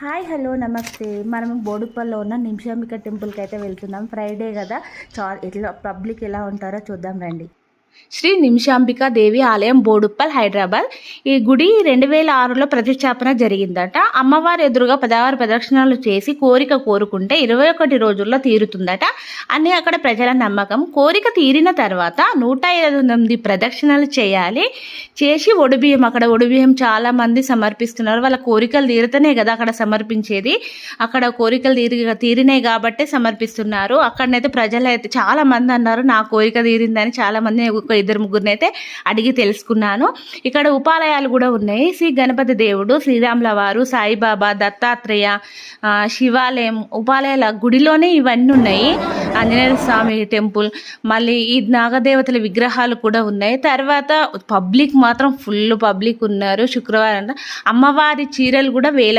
Hi hello నమస్తే. మనం బోడుప్పల్లో ఉన్న నిమిషాంబిక టెంపుల్కి అయితే వెళ్తున్నాం. ఫ్రైడే కదా, ఎట్లా పబ్లిక్ ఎలా ఉంటారో చూద్దాం రండి. శ్రీ నిమిషాంబికా దేవి ఆలయం, బోడుప్పల్, హైదరాబాద్. ఈ గుడి 2006లో ప్రతిష్టాపన జరిగిందట. అమ్మవారి ఎదురుగా 16 ప్రదక్షిణాలు చేసి కోరిక కోరుకుంటే 21 రోజుల్లో తీరుతుందట అని అక్కడ ప్రజల నమ్మకం. కోరిక తీరిన తర్వాత 128 ప్రదక్షిణాలు చేయాలి. చేసి ఒడిబియ్యం, అక్కడ ఒడిబియ్యం చాలా మంది సమర్పిస్తున్నారు. వాళ్ళ కోరికలు తీరితేనే కదా అక్కడ సమర్పించేది. అక్కడ కోరికలు తీరినాయి కాబట్టి సమర్పిస్తున్నారు. అక్కడనైతే ప్రజలు అయితే చాలా మంది అన్నారు నా కోరిక తీరిందని. చాలా మంది, ఒక 2-3 అయితే అడిగి తెలుసుకున్నాను. ఇక్కడ ఉపాలయాలు కూడా ఉన్నాయి. శ్రీ గణపతి దేవుడు, శ్రీరాముల వారు, సాయిబాబా, దత్తాత్రేయ, శివాలయం, ఉపాలయాల గుడిలోనే ఇవన్నీ ఉన్నాయి. ఆంజనేయ స్వామి టెంపుల్, మళ్ళీ ఈ నాగదేవతల విగ్రహాలు కూడా ఉన్నాయి. తర్వాత పబ్లిక్ మాత్రం ఫుల్ పబ్లిక్ ఉన్నారు. శుక్రవారం అమ్మవారి చీరలు కూడా వేలం